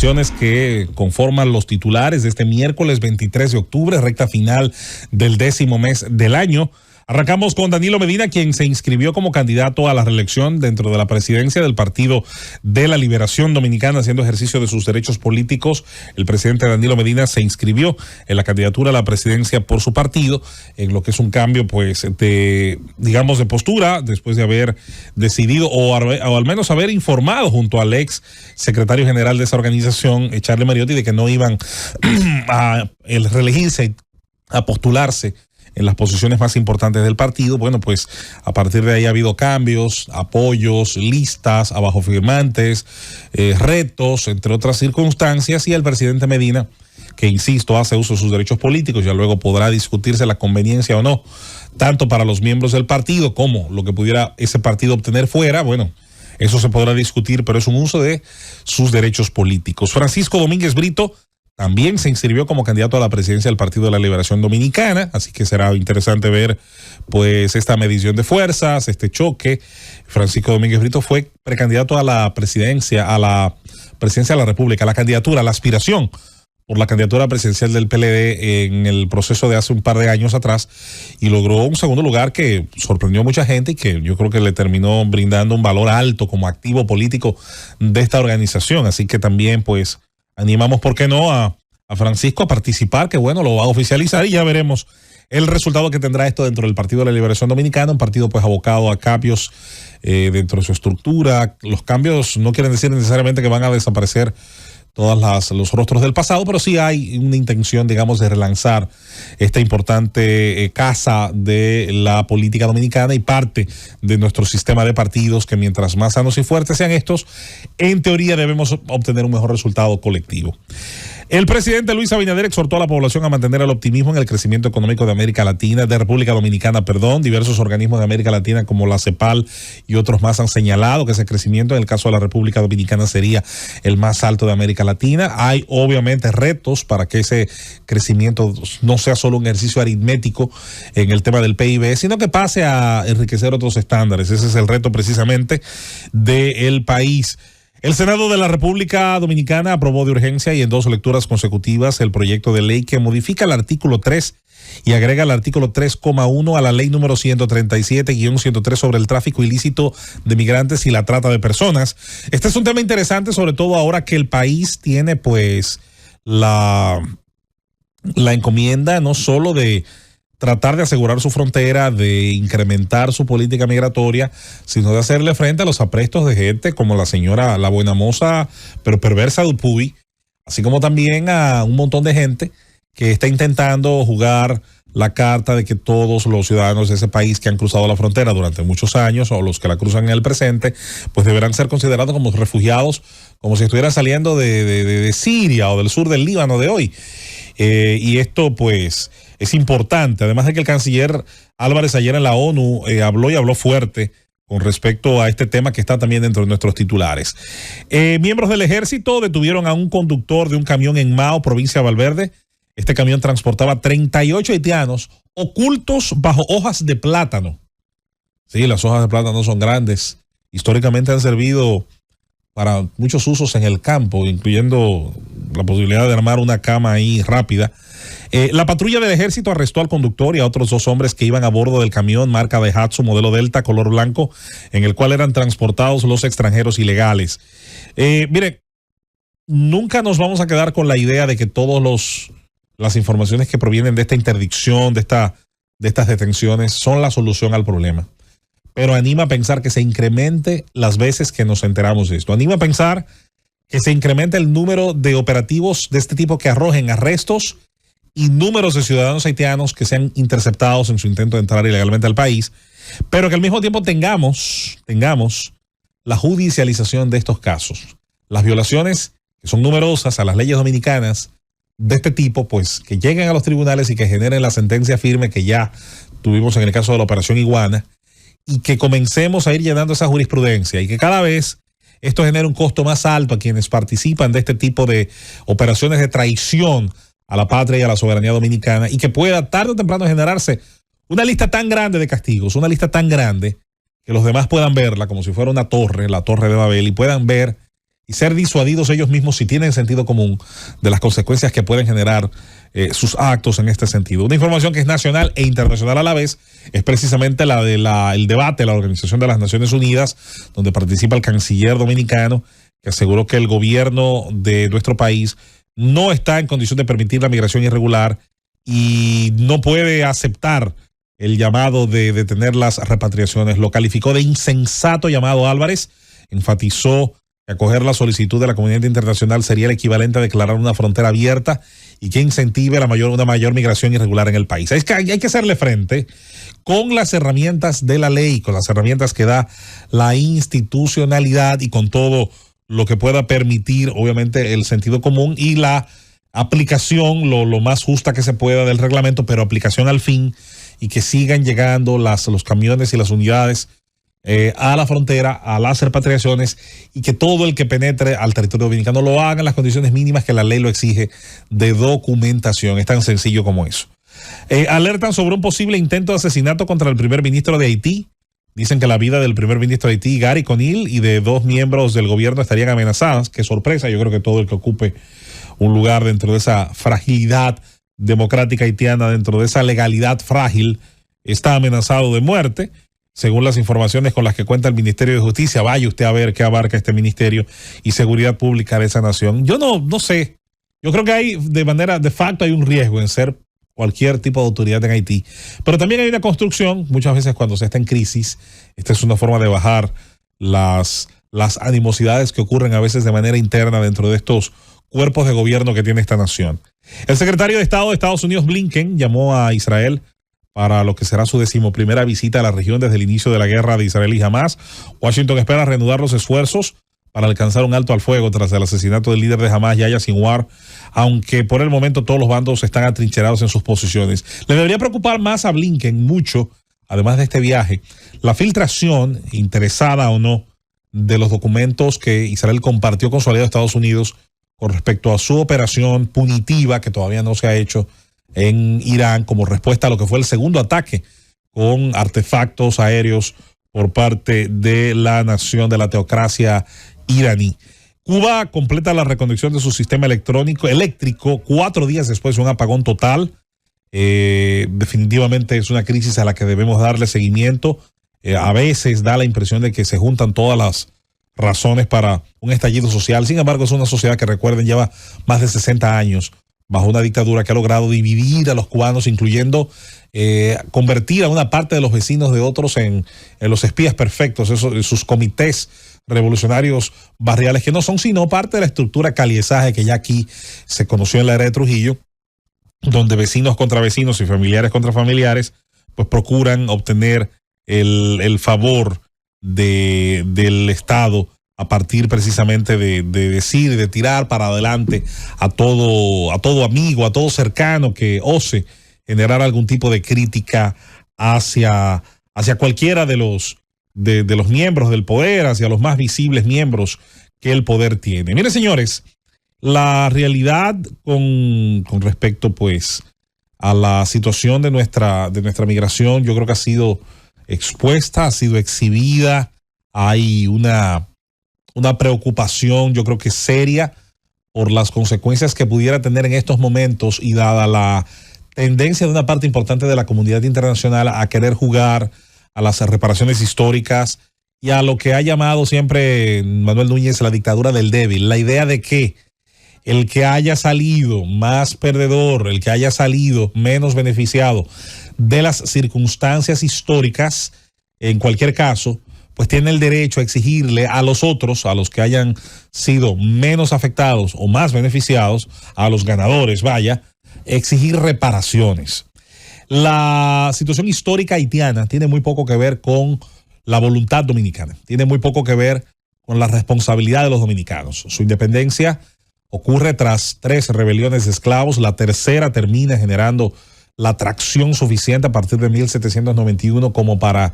informaciones que conforman los titulares de este miércoles 23 de octubre, recta final del 10º mes del año. Arrancamos con Danilo Medina, quien se inscribió como candidato a la reelección dentro de la presidencia del Partido de la Liberación Dominicana, haciendo ejercicio de sus derechos políticos. El presidente Danilo Medina se inscribió en la candidatura a la presidencia por su partido, en lo que es un cambio, pues, de postura, después de haber decidido o al menos haber informado junto al ex secretario general de esa organización, Charlie Mariotti, de que no iban a reelegirse, a postularse en las posiciones más importantes del partido. Bueno, pues a partir de ahí ha habido cambios, apoyos, listas, abajo firmantes, retos, entre otras circunstancias, y el presidente Medina, que insisto, hace uso de sus derechos políticos, ya luego podrá discutirse la conveniencia o no, tanto para los miembros del partido como lo que pudiera ese partido obtener fuera. Bueno, eso se podrá discutir, pero es un uso de sus derechos políticos. Francisco Domínguez Brito también se inscribió como candidato a la presidencia del Partido de la Liberación Dominicana, así que será interesante ver, pues, esta medición de fuerzas, este choque. Francisco Domínguez Brito fue precandidato a la presidencia de la República, a la candidatura, a la aspiración por la candidatura presidencial del PLD en el proceso de hace un par de años atrás, y logró un segundo lugar que sorprendió a mucha gente y que yo creo que le terminó brindando un valor alto como activo político de esta organización. Así que también, pues, animamos, ¿por qué no?, a Francisco a participar, que bueno, lo va a oficializar y ya veremos el resultado que tendrá esto dentro del Partido de la Liberación Dominicana, un partido pues abocado a cambios dentro de su estructura. Los cambios no quieren decir necesariamente que van a desaparecer los rostros del pasado, pero sí hay una intención, digamos, de relanzar esta importante casa de la política dominicana y parte de nuestro sistema de partidos, que mientras más sanos y fuertes sean estos, en teoría debemos obtener un mejor resultado colectivo. El presidente Luis Abinader exhortó a la población a mantener el optimismo en el crecimiento económico de República Dominicana. Diversos organismos de América Latina como la CEPAL y otros más han señalado que ese crecimiento en el caso de la República Dominicana sería el más alto de América Latina. Hay obviamente retos para que ese crecimiento no sea solo un ejercicio aritmético en el tema del PIB, sino que pase a enriquecer otros estándares. Ese es el reto precisamente del país. El Senado de la República Dominicana aprobó de urgencia y en 2 lecturas consecutivas el proyecto de ley que modifica el artículo 3 y agrega el artículo 3,1 a la ley número 137-103 sobre el tráfico ilícito de migrantes y la trata de personas. Este es un tema interesante, sobre todo ahora que el país tiene, pues, la encomienda no solo de tratar de asegurar su frontera, de incrementar su política migratoria, sino de hacerle frente a los aprestos de gente como la señora, la buena moza, pero perversa Dupuy, así como también a un montón de gente que está intentando jugar la carta de que todos los ciudadanos de ese país que han cruzado la frontera durante muchos años, o los que la cruzan en el presente, pues deberán ser considerados como refugiados, como si estuvieran saliendo de Siria o del sur del Líbano de hoy. Y esto, pues, es importante, además de que el canciller Álvarez ayer en la ONU habló fuerte con respecto a este tema que está también dentro de nuestros titulares. Miembros del ejército detuvieron a un conductor de un camión en Mao, provincia de Valverde. Este camión transportaba 38 haitianos ocultos bajo hojas de plátano. Sí, las hojas de plátano son grandes. Históricamente han servido para muchos usos en el campo, incluyendo la posibilidad de armar una cama ahí rápida. La patrulla del ejército arrestó al conductor y a otros 2 hombres que iban a bordo del camión marca Daihatsu modelo Delta color blanco, en el cual eran transportados los extranjeros ilegales. Mire, nunca nos vamos a quedar con la idea de que todas las informaciones que provienen de esta interdicción, de estas detenciones, son la solución al problema. Pero anima a pensar que se incremente las veces que nos enteramos de esto. Anima a pensar que se incremente el número de operativos de este tipo que arrojen arrestos y números de ciudadanos haitianos que sean interceptados en su intento de entrar ilegalmente al país, pero que al mismo tiempo tengamos la judicialización de estos casos. Las violaciones, que son numerosas, a las leyes dominicanas de este tipo, pues que lleguen a los tribunales y que generen la sentencia firme que ya tuvimos en el caso de la Operación Iguana, y que comencemos a ir llenando esa jurisprudencia, y que cada vez esto genere un costo más alto a quienes participan de este tipo de operaciones de traición a la patria y a la soberanía dominicana, y que pueda tarde o temprano generarse una lista tan grande de castigos, una lista tan grande que los demás puedan verla como si fuera una torre, la Torre de Babel, y puedan ver y ser disuadidos ellos mismos si tienen sentido común de las consecuencias que pueden generar sus actos en este sentido. Una información que es nacional e internacional a la vez es precisamente la de el debate de la Organización de las Naciones Unidas, donde participa el canciller dominicano, que aseguró que el gobierno de nuestro país no está en condición de permitir la migración irregular y no puede aceptar el llamado de detener las repatriaciones. Lo calificó de insensato llamado Álvarez, enfatizó que acoger la solicitud de la comunidad internacional sería el equivalente a declarar una frontera abierta y que incentive una mayor migración irregular en el país. Es que hay que hacerle frente con las herramientas de la ley, con las herramientas que da la institucionalidad y con todo lo que pueda permitir, obviamente, el sentido común y la aplicación lo más justa que se pueda del reglamento, pero aplicación al fin, y que sigan llegando los camiones y las unidades a la frontera, a las repatriaciones, y que todo el que penetre al territorio dominicano lo haga en las condiciones mínimas que la ley lo exige de documentación. Es tan sencillo como eso. Alertan sobre un posible intento de asesinato contra el primer ministro de Haití. Dicen que la vida del primer ministro de Haití, Gary Conil, y de 2 miembros del gobierno estarían amenazadas. Qué sorpresa. Yo creo que todo el que ocupe un lugar dentro de esa fragilidad democrática haitiana, dentro de esa legalidad frágil, está amenazado de muerte. Según las informaciones con las que cuenta el Ministerio de Justicia, vaya usted a ver qué abarca este ministerio y seguridad pública de esa nación. Yo no sé. Yo creo que hay, de facto, hay un riesgo en ser cualquier tipo de autoridad en Haití. Pero también hay una construcción, muchas veces cuando se está en crisis, esta es una forma de bajar las animosidades que ocurren a veces de manera interna dentro de estos cuerpos de gobierno que tiene esta nación. El secretario de Estado de Estados Unidos, Blinken, llamó a Israel para lo que será su 11ª visita a la región desde el inicio de la guerra de Israel y Hamás. Washington espera reanudar los esfuerzos para alcanzar un alto al fuego tras el asesinato del líder de Hamás, Yahya Sinwar, aunque por el momento todos los bandos están atrincherados en sus posiciones. Le debería preocupar más a Blinken mucho, además de este viaje, la filtración, interesada o no, de los documentos que Israel compartió con su aliado Estados Unidos con respecto a su operación punitiva, que todavía no se ha hecho en Irán, como respuesta a lo que fue el segundo ataque con artefactos aéreos por parte de la nación de la teocracia iraní. Cuba completa la reconexión de su sistema eléctrico 4 días después de un apagón total. Definitivamente es una crisis a la que debemos darle seguimiento. A veces da la impresión de que se juntan todas las razones para un estallido social. Sin embargo, es una sociedad que, recuerden, lleva más de 60 años bajo una dictadura que ha logrado dividir a los cubanos, incluyendo convertir a una parte de los vecinos de otros en los espías perfectos, sus comités revolucionarios barriales, que no son sino parte de la estructura caliezaje que ya aquí se conoció en la era de Trujillo, donde vecinos contra vecinos y familiares contra familiares pues procuran obtener el favor del Estado a partir precisamente de decir y de tirar para adelante a todo amigo, a todo cercano que ose generar algún tipo de crítica hacia cualquiera de los miembros del poder, hacia los más visibles miembros que el poder tiene. Miren, señores, la realidad con respecto pues a la situación de nuestra migración, yo creo que ha sido expuesta, ha sido exhibida. Hay una preocupación, yo creo que seria, por las consecuencias que pudiera tener en estos momentos, y dada la tendencia de una parte importante de la comunidad internacional a querer jugar a las reparaciones históricas y a lo que ha llamado siempre Manuel Núñez la dictadura del débil, la idea de que el que haya salido más perdedor, el que haya salido menos beneficiado de las circunstancias históricas, en cualquier caso, pues tiene el derecho a exigirle a los otros, a los que hayan sido menos afectados o más beneficiados, a los ganadores, vaya, exigir reparaciones. La situación histórica haitiana tiene muy poco que ver con la voluntad dominicana, tiene muy poco que ver con la responsabilidad de los dominicanos. Su independencia ocurre tras 3 rebeliones de esclavos, la tercera termina generando la atracción suficiente a partir de 1791 como para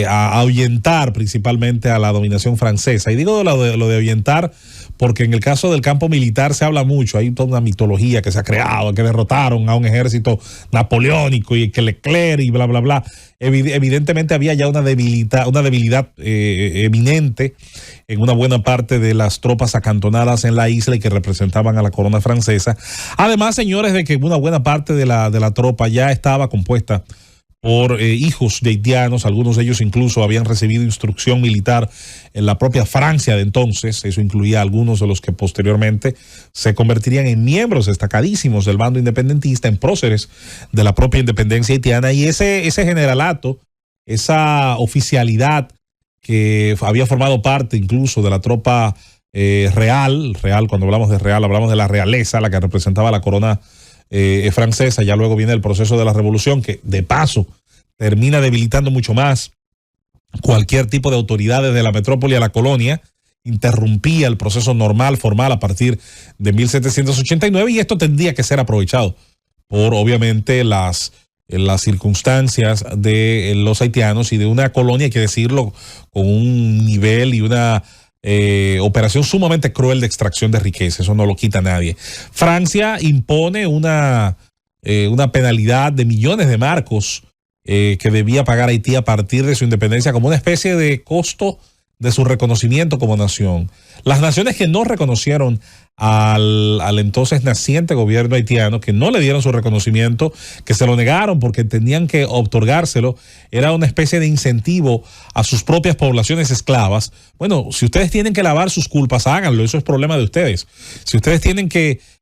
ahuyentar principalmente a la dominación francesa. Y digo lo de ahuyentar porque en el caso del campo militar se habla mucho, hay toda una mitología que se ha creado, que derrotaron a un ejército napoleónico y que Leclerc y bla, bla, bla. Evidentemente había ya una debilidad eminente en una buena parte de las tropas acantonadas en la isla y que representaban a la corona francesa. Además, señores, de que una buena parte de la tropa ya estaba compuesta por hijos de haitianos, algunos de ellos incluso habían recibido instrucción militar en la propia Francia de entonces. Eso incluía a algunos de los que posteriormente se convertirían en miembros destacadísimos del bando independentista, en próceres de la propia independencia haitiana, y ese generalato, esa oficialidad que había formado parte incluso de la tropa real, cuando hablamos de real, hablamos de la realeza, la que representaba la corona francesa. Ya luego viene el proceso de la revolución, que de paso termina debilitando mucho más cualquier tipo de autoridades de la metrópoli a la colonia, interrumpía el proceso normal, formal, a partir de 1789, y esto tendría que ser aprovechado por, obviamente, las circunstancias de los haitianos y de una colonia, hay que decirlo, con un nivel y una operación sumamente cruel de extracción de riqueza. Eso no lo quita nadie. Francia impone una penalidad de millones de marcos que debía pagar Haití a partir de su independencia, como una especie de costo de su reconocimiento como nación. Las naciones que no reconocieron al entonces naciente gobierno haitiano, que no le dieron su reconocimiento, que se lo negaron porque tenían que otorgárselo, era una especie de incentivo a sus propias poblaciones esclavas. Bueno, si ustedes tienen que lavar sus culpas, háganlo, eso es problema de ustedes. Si ustedes tienen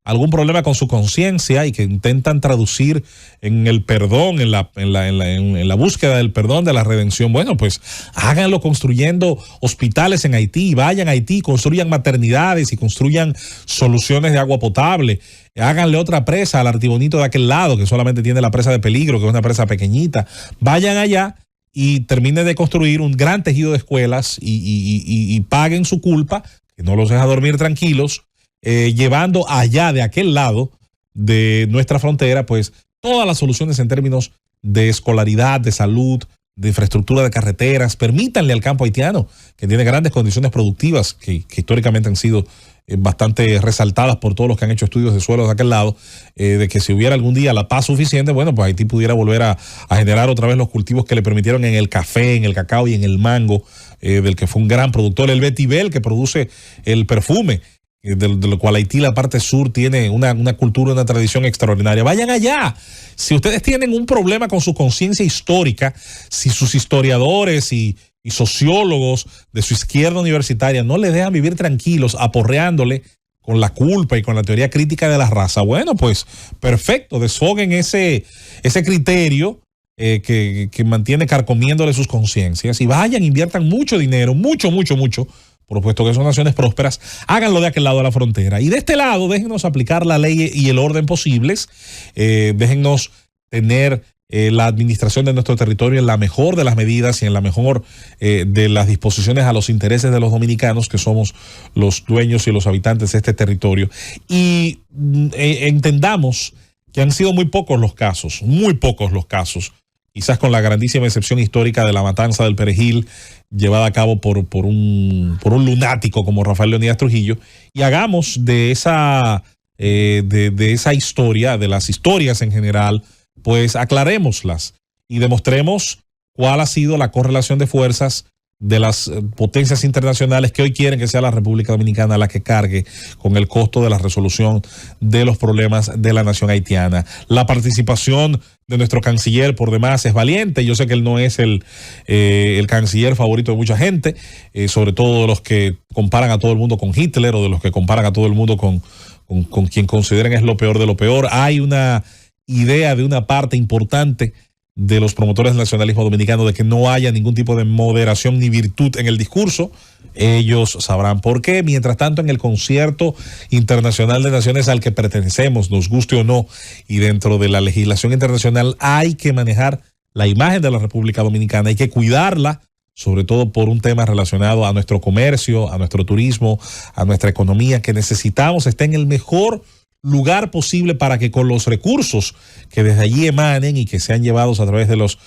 algún problema con su conciencia y que intentan traducir en el perdón, en la búsqueda del perdón, de la redención, bueno, pues háganlo construyendo hospitales en Haití, vayan a Haití, construyan maternidades y construyan soluciones de agua potable. Háganle otra presa al Artibonito de aquel lado, que solamente tiene la presa de Peligro, que es una presa pequeñita. Vayan allá y terminen de construir un gran tejido de escuelas y paguen su culpa, que no los deja dormir tranquilos, llevando allá de aquel lado de nuestra frontera, pues todas las soluciones en términos de escolaridad, de salud, de infraestructura de carreteras. Permítanle al campo haitiano, que tiene grandes condiciones productivas, que históricamente han sido bastante resaltadas por todos los que han hecho estudios de suelos de aquel lado, de que si hubiera algún día la paz suficiente, bueno, pues Haití pudiera volver a generar otra vez los cultivos que le permitieron en el café, en el cacao y en el mango, del que fue un gran productor, el Betibel, que produce el perfume, de lo cual Haití, la parte sur, tiene una cultura, una tradición extraordinaria. Vayan allá. Si ustedes tienen un problema con su conciencia histórica, si sus historiadores y sociólogos de su izquierda universitaria no le dejan vivir tranquilos, aporreándole con la culpa y con la teoría crítica de la raza, bueno, pues perfecto, desfoguen ese criterio que mantiene carcomiéndole sus conciencias, y vayan, inviertan mucho dinero, mucho, por supuesto que son naciones prósperas, háganlo de aquel lado de la frontera. Y de este lado, déjennos aplicar la ley y el orden posibles, déjennos tener la administración de nuestro territorio en la mejor de las medidas y en la mejor de las disposiciones a los intereses de los dominicanos, que somos los dueños y los habitantes de este territorio. Y entendamos que han sido muy pocos los casos, quizás con la grandísima excepción histórica de la matanza del Perejil, llevada a cabo por un lunático como Rafael Leonidas Trujillo, y hagamos de esa historia, de las historias en general, pues aclarémoslas y demostremos cuál ha sido la correlación de fuerzas de las potencias internacionales que hoy quieren que sea la República Dominicana la que cargue con el costo de la resolución de los problemas de la nación haitiana. La participación de nuestro canciller, por demás, es valiente. Yo sé que él no es el canciller favorito de mucha gente, sobre todo de los que comparan a todo el mundo con Hitler, o de los que comparan a todo el mundo con quien consideren es lo peor de lo peor. Hay una idea de una parte importante de los promotores del nacionalismo dominicano de que no haya ningún tipo de moderación ni virtud en el discurso. Ellos sabrán por qué. Mientras tanto, en el concierto internacional de naciones al que pertenecemos, nos guste o no, y dentro de la legislación internacional, hay que manejar la imagen de la República Dominicana, hay que cuidarla, sobre todo por un tema relacionado a nuestro comercio, a nuestro turismo, a nuestra economía, que necesitamos esté en el mejor lugar posible para que con los recursos que desde allí emanen y que sean llevados a través de los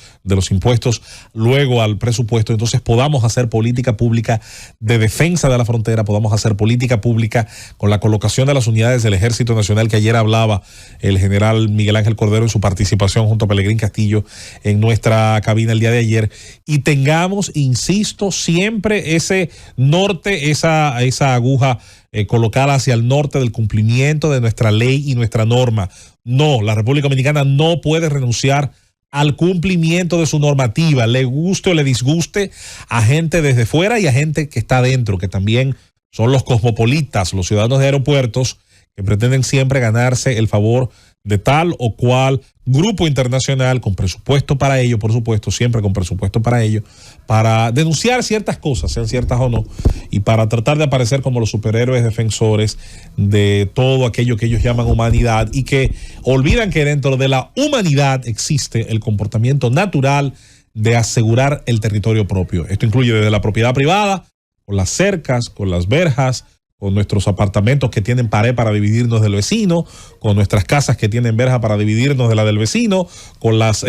impuestos luego al presupuesto, entonces podamos hacer política pública de defensa de la frontera, podamos hacer política pública con la colocación de las unidades del Ejército Nacional que ayer hablaba el general Miguel Ángel Cordero en su participación junto a Pelegrín Castillo en nuestra cabina el día de ayer, y tengamos, insisto, siempre ese norte, esa aguja colocada hacia el norte del cumplimiento de nuestra ley y nuestra norma. No, la República Dominicana no puede renunciar al cumplimiento de su normativa, le guste o le disguste a gente desde fuera y a gente que está adentro, que también son los cosmopolitas, los ciudadanos de aeropuertos, que pretenden siempre ganarse el favor de tal o cual grupo internacional con presupuesto para ello, por supuesto, siempre con presupuesto para ello, para denunciar ciertas cosas, sean ciertas o no, y para tratar de aparecer como los superhéroes defensores de todo aquello que ellos llaman humanidad, y que olvidan que dentro de la humanidad existe el comportamiento natural de asegurar el territorio propio. Esto incluye desde la propiedad privada, con las cercas, con las verjas, con nuestros apartamentos que tienen pared para dividirnos del vecino, con nuestras casas que tienen verja para dividirnos de la del vecino, con las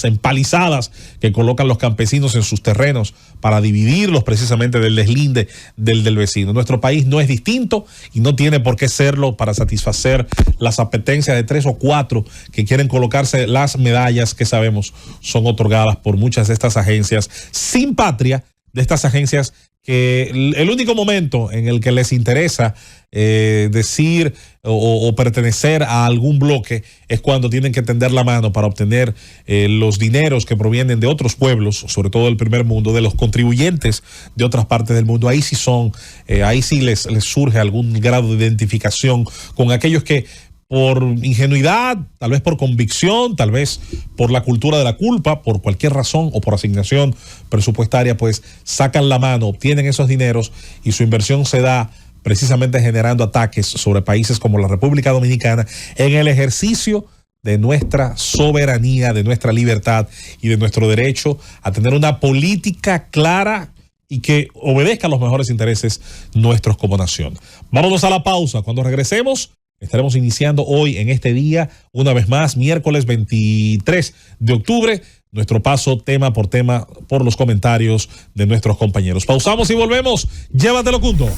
empalizadas que colocan los campesinos en sus terrenos para dividirlos precisamente del deslinde del vecino. Nuestro país no es distinto y no tiene por qué serlo para satisfacer las apetencias de 3 o 4 que quieren colocarse las medallas que sabemos son otorgadas por muchas de estas agencias sin patria, de estas agencias que el único momento en el que les interesa decir o pertenecer a algún bloque es cuando tienen que tender la mano para obtener los dineros que provienen de otros pueblos, sobre todo del primer mundo, de los contribuyentes de otras partes del mundo. Ahí sí les surge algún grado de identificación con aquellos que por ingenuidad, tal vez por convicción, tal vez por la cultura de la culpa, por cualquier razón o por asignación presupuestaria, pues sacan la mano, obtienen esos dineros y su inversión se da precisamente generando ataques sobre países como la República Dominicana en el ejercicio de nuestra soberanía, de nuestra libertad y de nuestro derecho a tener una política clara y que obedezca a los mejores intereses nuestros como nación. Vámonos a la pausa. Cuando regresemos, estaremos iniciando hoy, en este día, una vez más, miércoles 23 de octubre, nuestro paso tema por tema por los comentarios de nuestros compañeros. Pausamos y volvemos. Llévatelo, Cundo.